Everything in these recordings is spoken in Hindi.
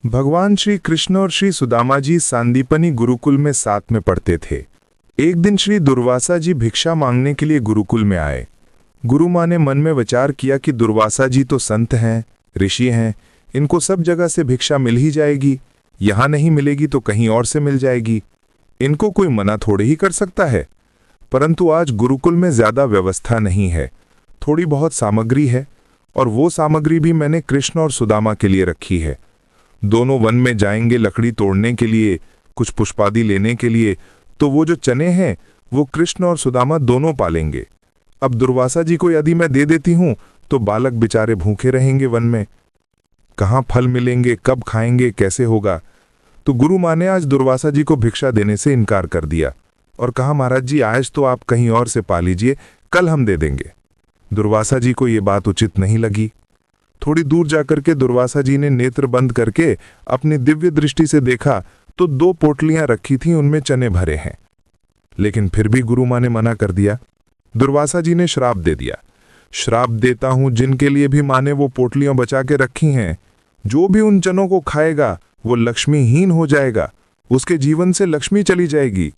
भगवान श्री कृष्ण और श्री सुदामा जी सांदीपनी गुरुकुल में साथ में पढ़ते थे। एक दिन श्री दुर्वासा जी भिक्षा मांगने के लिए गुरुकुल में आए। गुरु माँ ने मन में विचार किया कि दुर्वासा जी तो संत हैं, ऋषि हैं, इनको सब जगह से भिक्षा मिल ही जाएगी, यहाँ नहीं मिलेगी तो कहीं और से मिल जाएगी, इनको कोई मना थोड़े ही कर सकता है। परंतु आज गुरुकुल में ज्यादा व्यवस्था नहीं है, थोड़ी बहुत सामग्री है, और वो सामग्री भी मैंने कृष्ण और सुदामा के लिए रखी है। दोनों वन में जाएंगे लकड़ी तोड़ने के लिए, कुछ पुष्पादि लेने के लिए, तो वो जो चने हैं वो कृष्ण और सुदामा दोनों पालेंगे। अब दुर्वासा जी को यदि मैं दे देती हूं तो बालक बेचारे भूखे रहेंगे वन में, कहाँ फल मिलेंगे, कब खाएंगे, कैसे होगा। तो गुरु माँ ने आज दुर्वासा जी को भिक्षा देने से इनकार कर दिया और कहा, महाराज जी आज तो आप कहीं और से पा लीजिए, कल हम दे देंगे। दुर्वासा जी को ये बात उचित नहीं लगी। थोड़ी दूर जाकर के दुर्वासा जी ने नेत्र बंद करके अपनी दिव्य दृष्टि से देखा तो 2 पोटलियां रखी थीं, उनमें चने भरे हैं। लेकिन फिर भी गुरु माँ ने मना कर दिया। दुर्वासा जी ने श्राप दे दिया, श्राप देता हूं जिनके लिए भी माँ ने वो पोटलियां बचा के रखी हैं, जो भी उन चनों को खाएगा वो लक्ष्मीहीन हो जाएगा, उसके जीवन से लक्ष्मी चली जाएगी,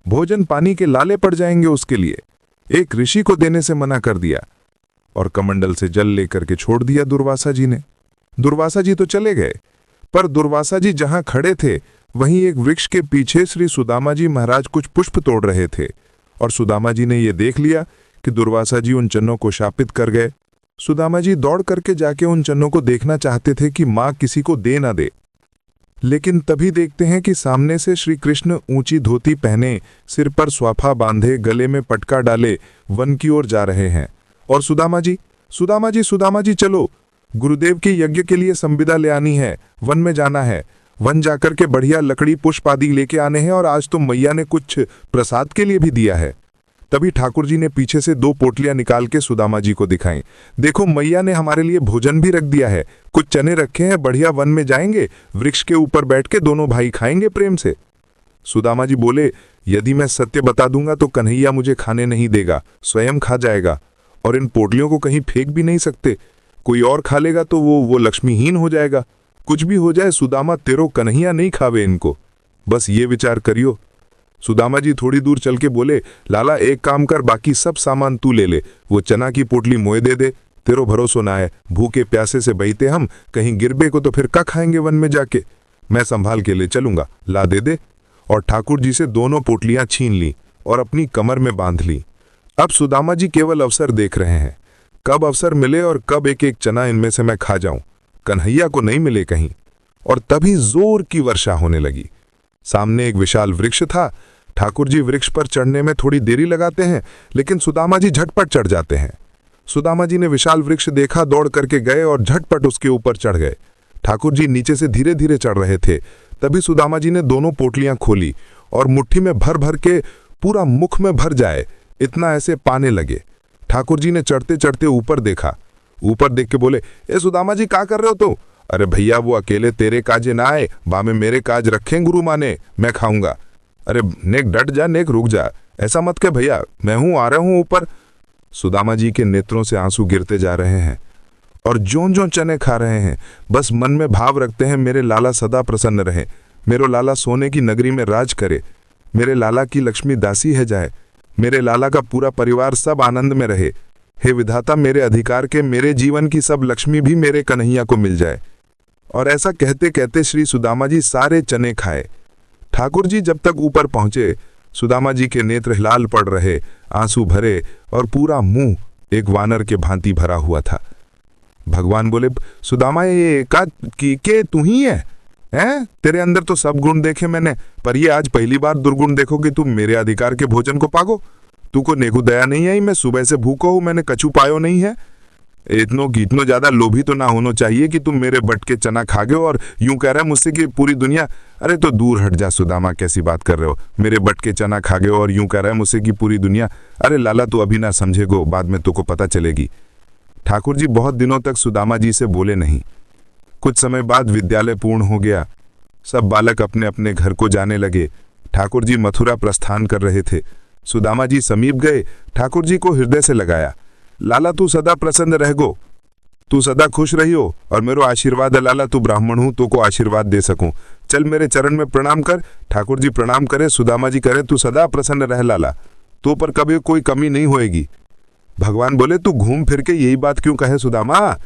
भोजन पानी के लाले पड़ जाएंगे उसके लिए। एक ऋषि को देने से मना कर दिया और कमंडल से जल लेकर के छोड़ दिया दुर्वासा जी ने। दुर्वासा जी तो चले गए, पर दुर्वासा जी जहां खड़े थे वहीं एक वृक्ष के पीछे श्री सुदामा जी महाराज कुछ पुष्प तोड़ रहे थे, और सुदामा जी ने यह देख लिया कि दुर्वासा जी उन चन्नों को शापित कर गए। सुदामा जी दौड़ करके जाके उन चन्नों को देखना चाहते थे कि मां किसी को दे ना दे, लेकिन तभी देखते हैं कि सामने से श्री कृष्ण ऊंची धोती पहने, सिर पर स्वाफा बांधे, गले में पटका डाले वन की ओर जा रहे हैं। और सुदामा जी, सुदामा जी, सुदामा जी चलो, गुरुदेव के यज्ञ के लिए संविदा ले आनी है, वन में जाना है, वन जाकर के बढ़िया लकड़ी पुष्प आदि लेके आने हैं, और आज तो मैया ने कुछ प्रसाद के लिए भी दिया है। तभी ठाकुर जी ने पीछे से 2 पोटलियां निकाल के सुदामा जी को दिखाई। देखो मैया ने हमारे लिए भोजन भी रख दिया है, कुछ चने रखे हैं, बढ़िया वन में जाएंगे, वृक्ष के ऊपर बैठ के दोनों भाई खाएंगे प्रेम से। सुदामा जी बोले, यदि मैं सत्य बता दूंगा तो कन्हैया मुझे खाने नहीं देगा, स्वयं खा जाएगा, और इन पोटलियों को कहीं फेंक भी नहीं सकते, कोई और खा लेगा तो वो लक्ष्मीहीन हो जाएगा। कुछ भी हो जाए सुदामा, तेरो कन्हैया नहीं खावे इनको, बस ये विचार करियो। सुदामा जी थोड़ी दूर चल के बोले, लाला एक काम कर, बाकी सब सामान तू ले ले, वो चना की पोटली मोए दे दे, तेरो भरोसा ना है, भूखे प्यासे से बहीते हम, कहीं गिरबे को तो फिर क्या खाएंगे वन में जाके, मैं संभाल के ले चलूंगा, ला दे दे। और ठाकुर जी से दोनों पोटलियां छीन ली और अपनी कमर में बांध ली। अब सुदामा जी केवल अवसर देख रहे हैं, कब अवसर मिले और कब एक एक चना इनमें से मैं खा जाऊं, कन्हैया को नहीं मिले कहीं। और तभी जोर की वर्षा होने लगी। सामने एक विशाल वृक्ष था। ठाकुर जी वृक्ष पर चढ़ने में थोड़ी देरी लगाते हैं, लेकिन सुदामा जी झटपट चढ़ जाते हैं। सुदामा जी ने विशाल वृक्ष देखा, दौड़ करके गए और झटपट उसके ऊपर चढ़ गए। ठाकुर जी नीचे से धीरे धीरे चढ़ रहे थे। तभी सुदामा जी ने दोनों पोटलियां खोली और मुट्ठी में भर भर के पूरा मुख में भर जाए इतना ऐसे पाने लगे। ठाकुर जी ने चढ़ते चढ़ते ऊपर देखा, ऊपर देख के बोले, ए सुदामा जी क्या कर रहे हो तो? अरे भैया वो अकेले तेरे काजे ना आए, बामे मेरे काज रखें गुरु माँ ने, मैं खाऊंगा। अरे नेक डट जा, नेक रुक जा, ऐसा मत कह भैया, मैं हूं, आ रहा हूं ऊपर। सुदामा जी के नेत्रों से आंसू गिरते जा रहे हैं और ज्यों ज्यों चने खा रहे हैं, बस मन में भाव रखते हैं, मेरे लाला सदा प्रसन्न रहे, मेरो लाला सोने की नगरी में राज करे, मेरे लाला की लक्ष्मी दासी है जाए, मेरे लाला का पूरा परिवार सब आनंद में रहे, हे विधाता मेरे अधिकार के, मेरे जीवन की सब लक्ष्मी भी मेरे कन्हैया को मिल जाए। और ऐसा कहते कहते श्री सुदामा जी सारे चने खाए। ठाकुर जी जब तक ऊपर पहुंचे, सुदामा जी के नेत्र लाल पड़ रहे, आंसू भरे और पूरा मुंह एक वानर के भांति भरा हुआ था। भगवान बोले, सुदामा ये के तू ही है? हैं? तेरे अंदर तो सब गुण देखे मैंने, पर ये आज पहली बार दुर्गुण देखो कि तुम मेरे अधिकार के भोजन को पागो। तू को नेकु दया नहीं आई, मैं सुबह से भूखो हूं, मैंने कछु पायो नहीं है। इतनो ज्यादा लोभी तो ना होना चाहिए कि तुम मेरे बट के चना खा गए और यूं कह रहा है मुझसे कि पूरी दुनिया। अरे तो दूर हट जा सुदामा, कैसी बात कर रहे हो, मेरे बट के चना खा गए और यूं कह रहा है मुझसे कि पूरी दुनिया। अरे लाला तू अभी ना समझेगो, बाद में तुको पता चलेगी। ठाकुर जी बहुत दिनों तक सुदामा जी से बोले नहीं। कुछ समय बाद विद्यालय पूर्ण हो गया, सब बालक अपने अपने घर को जाने लगे। ठाकुर जी मथुरा प्रस्थान कर रहे थे। सुदामा जी समीप गए, ठाकुर जी को हृदय से लगाया, लाला तू सदा प्रसन्न रह गो, तू सदा खुश रही हो और मेरो आशीर्वाद है लाला, तू ब्राह्मण हूं तो को आशीर्वाद दे सकूं। चल मेरे चरण में प्रणाम कर। ठाकुर जी प्रणाम करे, सुदामा जी करे, तू सदा प्रसन्न रह लाला, तो पर कभी कोई कमी नहीं होएगी। भगवान बोले तू घूम फिर के यही बात क्यों कहे सुदामा,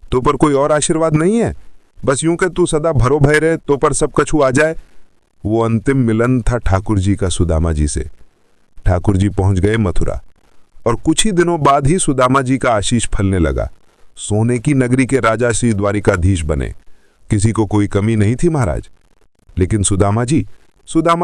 तो पर कोई और आशीर्वाद नहीं है, बस यूं के तू सदा भरो भय रहे तो पर सब कछु आ जाए। वो अंतिम मिलन था ठाकुर जी का सुदामा जी से। ठाकुर जी पहुंच गए मथुरा और कुछ ही दिनों बाद ही सुदामा जी का आशीष फलने लगा। सोने की नगरी के राजा श्री द्वारिकाधीश बने। किसी को कोई कमी नहीं थी महाराज। लेकिन सुदामा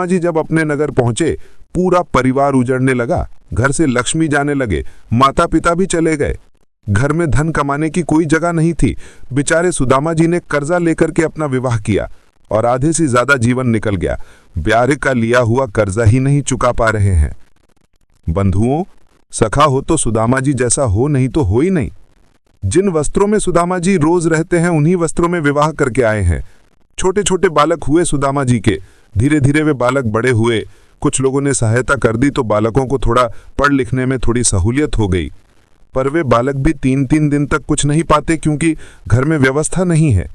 जी जब अपने नगर पहुंचे, पूरा परिवार उजड़ने लगा। घर से लक्ष्मी जाने लगे, माता पिता भी चले गए। घर में धन कमाने की कोई जगह नहीं थी। बेचारे सुदामा जी ने कर्जा लेकर के अपना विवाह किया और आधे से ज्यादा जीवन निकल गया। ब्याह का लिया हुआ कर्जा ही नहीं चुका पा रहे हैं। बंधुओं, सखा हो तो सुदामा जी जैसा हो, नहीं तो हो ही नहीं। जिन वस्त्रों में सुदामा जी रोज रहते हैं उन्हीं वस्त्रों में विवाह करके आए हैं। छोटे छोटे बालक हुए सुदामा जी के। धीरे धीरे वे बालक बड़े हुए। कुछ लोगों ने सहायता कर दी तो बालकों को थोड़ा पढ़ लिखने में थोड़ी सहूलियत हो गई। पर वे बालक भी 3-3 दिन तक कुछ नहीं पाते क्योंकि घर में व्यवस्था नहीं है।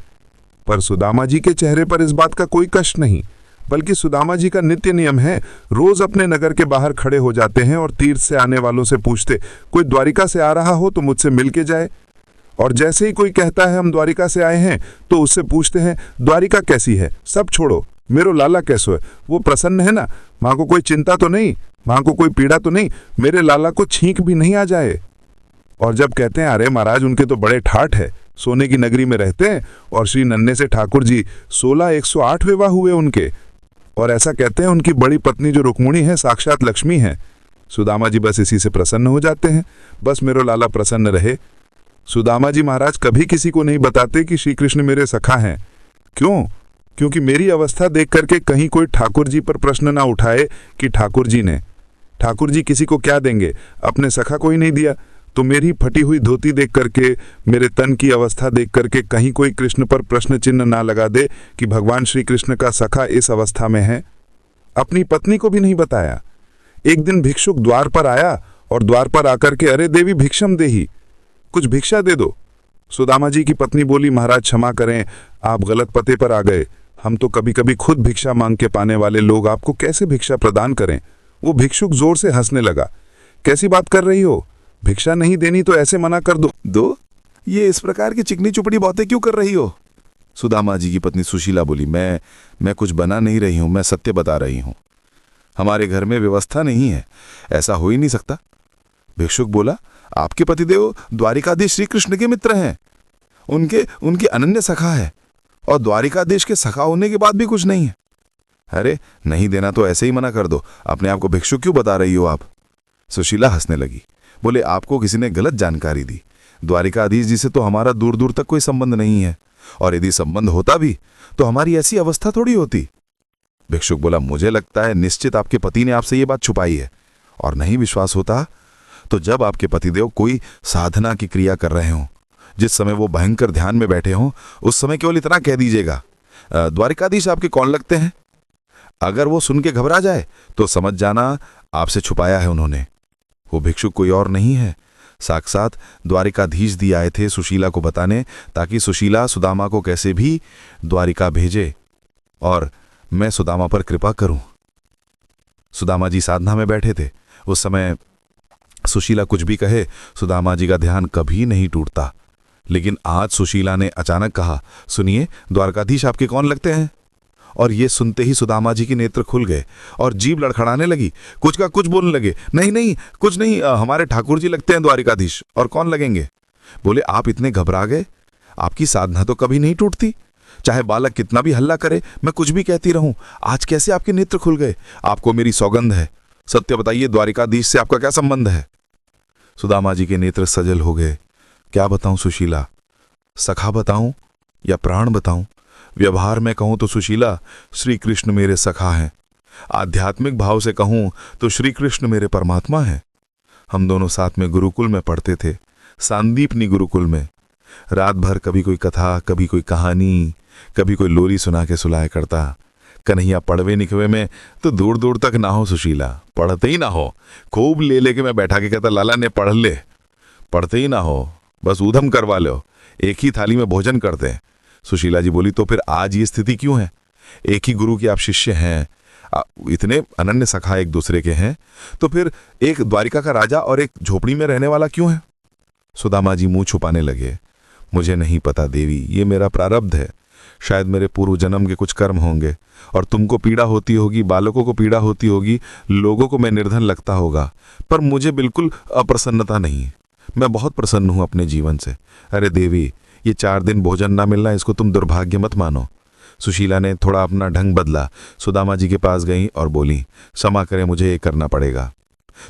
पर सुदामा जी के चेहरे पर इस बात का कोई कष्ट नहीं, बल्कि सुदामा जी का नित्य नियम है, रोज अपने नगर के बाहर खड़े हो जाते हैं और तीर्थ से आने वालों से पूछते, कोई द्वारिका से आ रहा हो तो मुझसे मिल के जाए। और जैसे ही कोई कहता है हम द्वारिका से आए हैं तो उससे पूछते हैं द्वारिका कैसी है, सब छोड़ो, मेरो लाला कैसो है, वो प्रसन्न है ना, वहां को कोई चिंता तो नहीं, वहां को कोई पीड़ा तो नहीं, मेरे लाला को छींक भी नहीं आ जाए। और जब कहते हैं अरे महाराज उनके तो बड़े ठाठ है, सोने की नगरी में रहते हैं और श्री नन्हे से ठाकुर जी 16-108 विवाह हुए उनके, और ऐसा कहते हैं उनकी बड़ी पत्नी जो रुक्मिणी है साक्षात लक्ष्मी है। सुदामा जी बस इसी से प्रसन्न हो जाते हैं, बस मेरो लाला प्रसन्न रहे। सुदामा जी महाराज कभी किसी को नहीं बताते कि श्री कृष्ण मेरे सखा हैं। क्यों? क्योंकि मेरी अवस्था देख करके कहीं कोई ठाकुर जी पर प्रश्न ना उठाए कि ठाकुर जी किसी को क्या देंगे, अपने सखा को ही नहीं दिया, तो मेरी फटी हुई धोती देख करके, मेरे तन की अवस्था देख करके कहीं कोई कृष्ण पर प्रश्न चिन्ह ना लगा दे कि भगवान श्री कृष्ण का सखा इस अवस्था में है। अपनी पत्नी को भी नहीं बताया। एक दिन भिक्षुक द्वार पर आया और द्वार पर आकर के अरे देवी भिक्षम देही, कुछ भिक्षा दे दो। सुदामा जी की पत्नी बोली महाराज क्षमा करें, आप गलत पते पर आ गए, हम तो कभी कभी खुद भिक्षा मांग के पाने वाले लोग आपको कैसे भिक्षा प्रदान करें। वो भिक्षुक जोर से हंसने लगा। कैसी बात कर रही हो, भिक्षा नहीं देनी तो ऐसे मना कर दो। ये इस प्रकार की चिकनी चुपड़ी बातें क्यों कर रही हो? सुदामा जी की पत्नी सुशीला बोली, मैं कुछ बना नहीं रही हूं, मैं सत्य बता रही हूं। हमारे घर में व्यवस्था नहीं है, ऐसा हो ही नहीं सकता। भिक्षुक बोला, आपके पतिदेव द्वारिकाधीश श्री कृष्ण के मित्र हैं, उनके अनन्य सखा है, और द्वारिकाधीश के सखा होने के बाद भी कुछ नहीं है। अरे नहीं देना तो ऐसे ही मना कर दो, अपने आप को भिक्षुक क्यों बता रही हो आप? सुशीला हंसने लगी, बोले आपको किसी ने गलत जानकारी दी। द्वारिकाधीश जी से तो हमारा दूर दूर तक कोई संबंध नहीं है, और यदि संबंध होता भी तो हमारी ऐसी अवस्था थोड़ी होती। भिक्षुक बोला, मुझे लगता है निश्चित आपके पति ने आपसे ये बात छुपाई है, और नहीं विश्वास होता तो जब आपके पतिदेव कोई साधना की क्रिया कर रहे हों, जिस समय वो भयंकर ध्यान में बैठे हों, उस समय केवल इतना कह दीजिएगा, द्वारिकाधीश आपके कौन लगते हैं। अगर वो सुन के घबरा जाए तो समझ जाना आपसे छुपाया है उन्होंने। वो भिक्षुक कोई और नहीं है, साक्षात द्वारिकाधीश दी आए थे सुशीला को बताने, ताकि सुशीला सुदामा को कैसे भी द्वारिका भेजे और मैं सुदामा पर कृपा करूं। सुदामा जी साधना में बैठे थे। उस समय सुशीला कुछ भी कहे, सुदामा जी का ध्यान कभी नहीं टूटता। लेकिन आज सुशीला ने अचानक कहा, सुनिए द्वारकाधीश आपके कौन लगते हैं। और ये सुनते ही सुदामा जी के नेत्र खुल गए और जीभ लड़खड़ाने लगी, कुछ का कुछ बोलने लगे, नहीं कुछ नहीं, हमारे ठाकुर जी लगते हैं द्वारिकाधीश, और कौन लगेंगे। बोले आप इतने घबरा गए, आपकी साधना तो कभी नहीं टूटती, चाहे बालक कितना भी हल्ला करे, मैं कुछ भी कहती रहूं, आज कैसे आपके नेत्र खुल गए। आपको मेरी सौगंध है, सत्य बताइए द्वारिकाधीश से आपका क्या संबंध है। सुदामा जी के नेत्र सजल हो गए। क्या बताऊं सुशीला, सखा बताऊं या प्राण बताऊं। व्यवहार में कहूं तो सुशीला श्री कृष्ण मेरे सखा हैं, आध्यात्मिक भाव से कहूं तो श्री कृष्ण मेरे परमात्मा हैं। हम दोनों साथ में गुरुकुल में पढ़ते थे, सांदीपनी गुरुकुल में। रात भर कभी कोई कथा, कभी कोई कहानी, कभी कोई लोरी सुना के सुलाया करता। कन्हैया पढ़वे निकवे में तो दूर दूर तक ना हो सुशीला, पढ़ते ही ना हो, खूब ले लेके मैं बैठा के कहता लाला ने पढ़ ले, पढ़ते ही ना हो, बस ऊधम करवा लो, एक ही थाली में भोजन करते हैं। सुशीला जी बोली, तो फिर आज ये स्थिति क्यों है? एक ही गुरु के आप शिष्य हैं, इतने अनन्य सखा एक दूसरे के हैं, तो फिर एक द्वारिका का राजा और एक झोपड़ी में रहने वाला क्यों है? सुदामा जी मुंह छुपाने लगे। मुझे नहीं पता देवी, ये मेरा प्रारब्ध है। शायद मेरे पूर्व जन्म के कुछ कर्म होंगे, और तुमको पीड़ा होती होगी, बालकों को पीड़ा होती होगी, लोगों को मैं निर्धन लगता होगा, पर मुझे बिल्कुल अप्रसन्नता नहीं। मैं बहुत प्रसन्न हूं अपने जीवन से। अरे देवी, ये 4 दिन भोजन ना मिलना, इसको तुम दुर्भाग्य मत मानो। सुशीला ने थोड़ा अपना ढंग बदला, सुदामा जी के पास गई और बोली, क्षमा करें, मुझे ये करना पड़ेगा।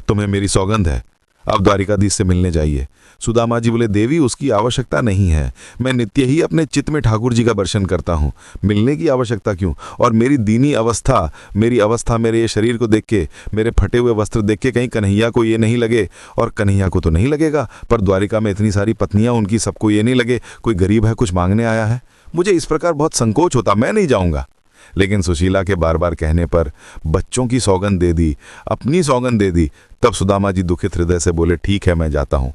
तुम्हें मेरी सौगंध है, अब द्वारिकाधीश से मिलने जाइए। सुदामा जी बोले, देवी उसकी आवश्यकता नहीं है, मैं नित्य ही अपने चित्त में ठाकुर जी का दर्शन करता हूँ, मिलने की आवश्यकता क्यों? और मेरी दीनी अवस्था, मेरे ये शरीर को देख के, मेरे फटे हुए वस्त्र देख के कहीं कन्हैया को ये नहीं लगे, और कन्हैया को तो नहीं लगेगा, पर द्वारिका में इतनी सारी पत्नियां, उनकी सबको ये नहीं लगे कोई गरीब है, कुछ मांगने आया है। मुझे इस प्रकार बहुत संकोच होता, मैं नहीं जाऊंगा। लेकिन सुशीला के बार बार कहने पर बच्चों की सौगंध दे दी, अपनी सौगंध दे दी। तब सुदामा जी दुखित हृदय से बोले, ठीक है, मैं जाता हूँ।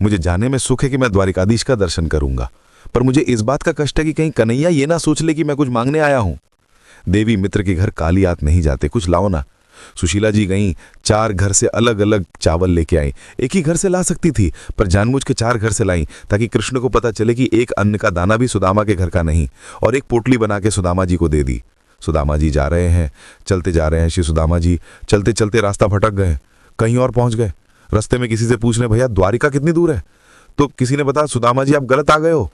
मुझे जाने में सुख है कि मैं द्वारिकाधीश का दर्शन करूंगा, पर मुझे इस बात का कष्ट है कि कहीं कन्हैया ये ना सोच ले कि मैं कुछ मांगने आया हूं। देवी, मित्र के घर काली आत नहीं जाते, कुछ लाओ ना। सुशीला जी गईं, 4 घर से अलग अलग चावल लेके आई। एक ही घर से ला सकती थी, पर जानबूझ के 4 घर से लाई, ताकि कृष्ण को पता चले कि एक अन्न का दाना भी सुदामा के घर का नहीं, और एक पोटली बना के सुदामा जी को दे दी। सुदामा जी जा रहे हैं, चलते जा रहे हैं। श्री सुदामा जी चलते चलते रास्ता भटक गए, कहीं और पहुंच गए। रास्ते में किसी से पूछ रहे, भैया द्वारिका कितनी दूर है? तो किसी ने बताया, सुदामा जी आप गलत आ गए हो,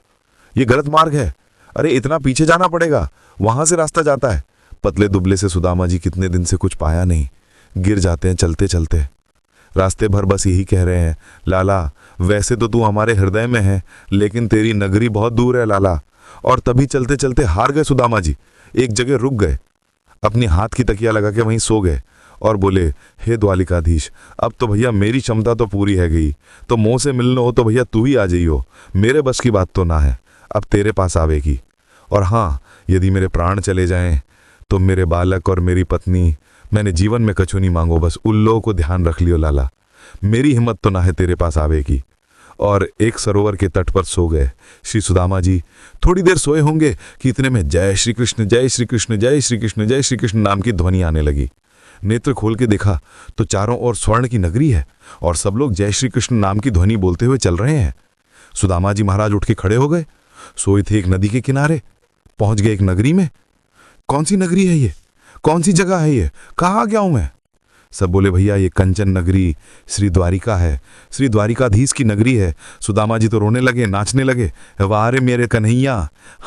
ये गलत मार्ग है। अरे इतना पीछे जाना पड़ेगा, वहां से रास्ता जाता है। पतले दुबले से सुदामा जी कितने दिन से कुछ पाया नहीं, गिर जाते हैं चलते चलते। रास्ते भर बस यही कह रहे हैं, लाला वैसे तो तू हमारे हृदय में है, लेकिन तेरी नगरी बहुत दूर है लाला। और तभी चलते चलते हार गए सुदामा जी, एक जगह रुक गए, अपनी हाथ की तकिया लगा के वहीं सो गए और बोले, हे द्वारिकाधीश, अब तो भैया मेरी क्षमता तो पूरी है गई, तो मुँह से मिलना हो तो भैया तू ही आ जाइयो, मेरे बस की बात तो ना है, अब तेरे पास आवेगी। और हाँ, यदि मेरे प्राण चले जाएं तो मेरे बालक और मेरी पत्नी, मैंने जीवन में कछु नहीं मांगो, बस उन लोगों को ध्यान रख लियो लाला, मेरी हिम्मत तो ना है तेरे पास आवेगी। और एक सरोवर के तट पर सो गए। श्री सुदामा जी थोड़ी देर सोए होंगे कि इतने में जय श्री कृष्ण, जय श्री कृष्ण, जय श्री कृष्ण, जय श्री कृष्ण नाम की ध्वनि आने लगी। नेत्र खोल के देखा तो चारों ओर स्वर्ण की नगरी है, और सब लोग जय श्री कृष्ण नाम की ध्वनि बोलते हुए चल रहे हैं। सुदामा जी महाराज उठ के खड़े हो गए, सोए थे एक नदी के किनारे, पहुंच गए एक नगरी में। कौन सी नगरी है ये, कौन सी जगह है ये, कहाँ आ गया हूं मैं? सब बोले, भैया ये कंचन नगरी श्री द्वारिका है, श्री द्वारिकाधीश की नगरी है। सुदामा जी तो रोने लगे, नाचने लगे, वाह रे मेरे कन्हैया,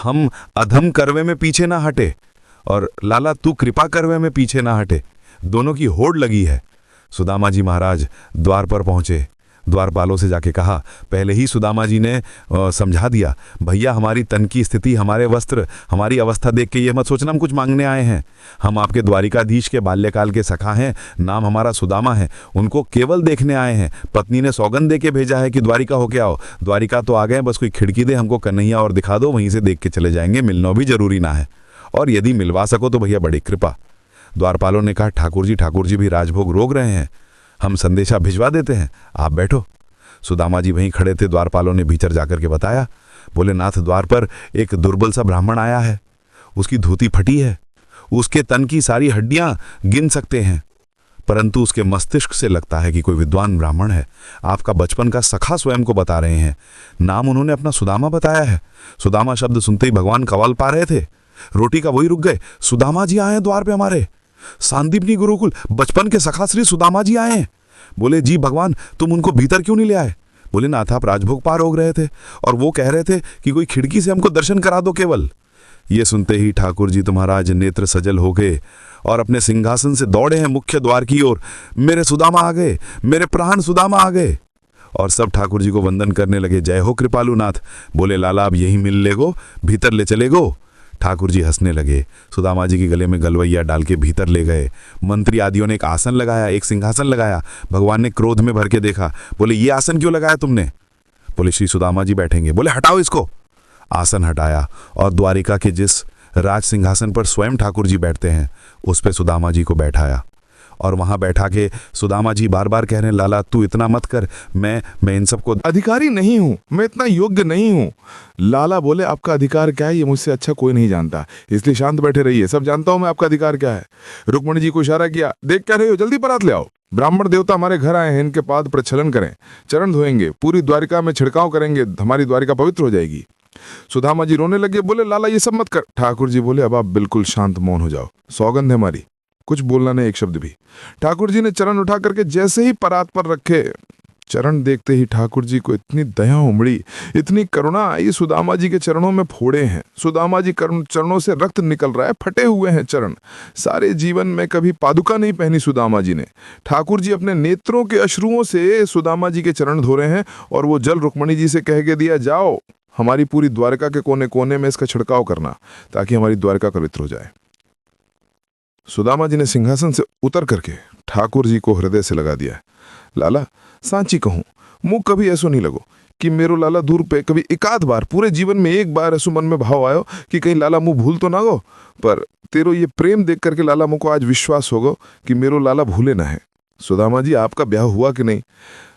हम अधम करवे में पीछे ना हटे, और लाला तू कृपा करवे में पीछे ना हटे, दोनों की होड़ लगी है। सुदामा जी महाराज द्वार पर पहुंचे, द्वारपालों से जाके कहा, पहले ही सुदामा जी ने समझा दिया, भैया हमारी तन की स्थिति, हमारे वस्त्र, हमारी अवस्था देख के ये मत सोचना हम कुछ मांगने आए हैं, हम आपके द्वारिकाधीश के बाल्यकाल के सखा हैं, नाम हमारा सुदामा है, उनको केवल देखने आए हैं। पत्नी ने सौगंध दे के भेजा है कि द्वारिका होके आओ, द्वारिका तो आ गए, बस कोई खिड़की दे हमको कन्हैया और दिखा दो, वहीं से देख के चले जाएंगे, मिलना भी जरूरी ना है, और यदि मिलवा सको तो भैया बड़ी कृपा। द्वारपालों ने कहा, ठाकुर जी भी राजभोग रोक रहे हैं, हम संदेशा भिजवा देते हैं, आप बैठो। सुदामा जी वहीं खड़े थे, द्वारपालों ने भीतर जाकर के बताया, बोले, नाथ द्वार पर एक दुर्बल सा ब्राह्मण आया है, उसकी धोती फटी है, उसके तन की सारी हड्डियां गिन सकते हैं, परंतु उसके मस्तिष्क से लगता है कि कोई विद्वान ब्राह्मण है, आपका बचपन का सखा स्वयं को बता रहे हैं, नाम उन्होंने अपना सुदामा बताया है। सुदामा शब्द सुनते ही भगवान कवाल पा रहे थे, रोटी का वही रुक गए, सुदामा जी आए हैं द्वार पे हमारे, सांदीपनी गुरुकुल बचपन के सखा श्री सुदामा जी आए हैं। बोले, जी भगवान तुम उनको भीतर क्यों नहीं ले आए? बोले, नाथ आप राजभोग पार हो रहे थे और वो कह रहे थे कि कोई खिड़की से हमको दर्शन करा दो केवल। ये सुनते ही ठाकुर जी महाराज नेत्र सजल हो गए और अपने सिंहासन से दौड़े हैं मुख्य द्वार की ओर, मेरे सुदामा आ गए, मेरे प्राण सुदामा आ गए। और सब ठाकुर जी को वंदन करने लगे, जय हो कृपालु नाथ। बोले, लाला अब यही मिल लेगो, भीतर ले चलेगो। ठाकुर जी हंसने लगे, सुदामा जी के गले में गलवैया डाल के भीतर ले गए। मंत्री आदियों ने एक आसन लगाया, एक सिंहासन लगाया। भगवान ने क्रोध में भर के देखा, बोले, ये आसन क्यों लगाया तुमने? बोले, श्री सुदामा जी बैठेंगे। बोले, हटाओ इसको। आसन हटाया और द्वारिका के जिस राज सिंहासन पर स्वयं ठाकुर जी बैठते हैं उस पर सुदामा जी को बैठाया और वहां बैठा के सुदामा जी बार बार कह रहे हैं, लाला तू इतना मत कर, मैं इन सबको अधिकारी नहीं हूं, मैं इतना योग्य नहीं हूं। लाला बोले आपका अधिकार क्या है ये मुझसे अच्छा कोई नहीं जानता, इसलिए शांत बैठे रहिए, सब जानता हूं मैं आपका अधिकार क्या है। रुक्मणी जी को इशारा किया, देख क्या रहे हो, जल्दी परात ले आओ। ब्राह्मण देवता हमारे घर आए हैं, इनके पाद प्रक्षालन करें, चरण धोएंगे, पूरी द्वारिका में छिड़काव करेंगे, हमारी द्वारिका पवित्र हो जाएगी। सुदामा जी रोने लगे, बोले लाला ये सब मत कर। ठाकुर जी बोले अब आप बिल्कुल शांत मौन हो जाओ, सौगंध है हमारी, कुछ बोलना नहीं, एक शब्द भी। ठाकुर जी ने चरण उठा करके जैसे ही परात पर रखे, चरण देखते ही ठाकुर जी को इतनी दया उमड़ी, इतनी करुणा आई, सुदामा जी के चरणों में फोड़े हैं, सुदामा जी चरणों से रक्त निकल रहा है, फटे हुए हैं चरण। सारे जीवन में कभी पादुका नहीं पहनी सुदामा जी ने। ठाकुर जी अपने नेत्रों के अश्रुओं से सुदामा जी के चरण धो रहे हैं और वो जल रुक्मणी जी से कह के दिया, जाओ हमारी पूरी द्वारका के कोने कोने में इसका छिड़काव करना ताकि हमारी द्वारका पवित्र हो जाए। सुदामा जी ने सिंहासन से उतर करके ठाकुर जी को हृदय से लगा दिया। लाला सांची कहूं, मुंह कभी ऐसो नहीं लगो कि मेरो लाला दूर पे कभी एकाध बार पूरे जीवन में एक बार ऐसो मन में भाव आयो कि कहीं लाला मुंह भूल तो ना गो, पर तेरो ये प्रेम देख करके लाला मुझको आज विश्वास होगो कि मेरो लाला भूले ना है। सुदामा जी आपका ब्याह हुआ कि नहीं?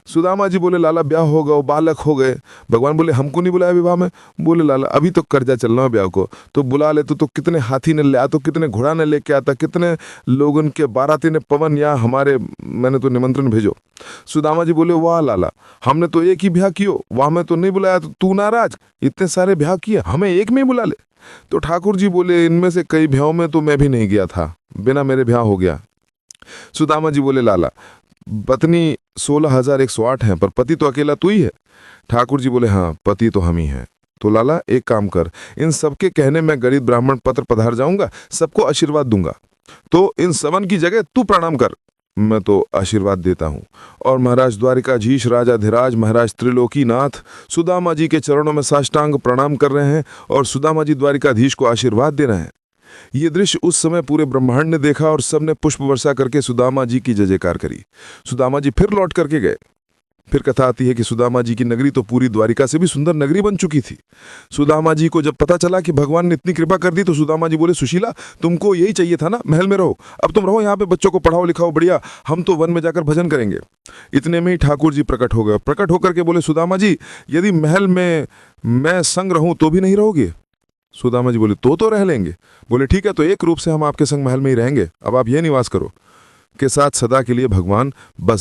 सुदामा जी बोले लाला ब्याह हो गया, बालक हो गए। भगवान बोले हमको नहीं बुलाया विवाह में? बोले लाला अभी तो कर्जा चलना है ब्याह को, तो बुला ले तो कितने हाथी ने ले आ, तो कितने घोड़ा ने लेके आता, कितने लोगन के बाराती ने पवन या हमारे मैंने तो निमंत्रण भेजो। सुदामा जी बोले वाह लाला, हमने तो एक ही ब्याह कियो, वहां में तो नहीं बुलाया, तो तू नाराज, इतने सारे ब्याह किए, हमें एक में ही बुला ले। तो ठाकुर जी बोले इनमें से कई ब्याहों में तो मैं भी नहीं गया था, बिना मेरे ब्याह हो गया। सुदामा जी बोले लाला पत्नी 16,108 हैं, पर पति तो अकेला तू ही है। ठाकुर जी बोले हाँ पति तो हम ही हैं। तो लाला एक काम कर, इन सबके कहने में गरीब ब्राह्मण पत्र पधार जाऊंगा, सबको आशीर्वाद दूंगा, तो इन सवन की जगह तू प्रणाम कर, मैं तो आशीर्वाद देता हूं। और महाराज द्वारिकाधीश राजाधिराज महाराज त्रिलोकीनाथ सुदामा जी के चरणों में साष्टांग प्रणाम कर रहे हैं और सुदामा जी द्वारिकाधीश को आशीर्वाद दे रहे हैं। ये दृश्य उस समय पूरे ब्रह्मांड ने देखा और सबने पुष्प वर्षा करके सुदामा जी की जय जयकार करी। सुदामा जी फिर लौट करके गए। फिर कथा आती है कि सुदामा जी की नगरी तो पूरी द्वारिका से भी सुंदर नगरी बन चुकी थी। सुदामा जी को जब पता चला कि भगवान ने इतनी कृपा कर दी, तो सुदामा जी बोले सुशीला तुमको यही चाहिए था ना, महल में रहो, अब तुम रहो यहाँ पे, बच्चों को पढ़ाओ लिखाओ, बढ़िया, हम तो वन में जाकर भजन करेंगे। इतने में ही ठाकुर जी प्रकट हो गए। प्रकट होकर के बोले सुदामा जी यदि महल में मैं संग रहूं तो भी नहीं रहोगे? सुदामा जी बोले तो रह लेंगे। बोले ठीक है, तो एक रूप से हम आपके संग महल में ही रहेंगे, अब आप ये निवास करो। के साथ सदा के लिए भगवान बस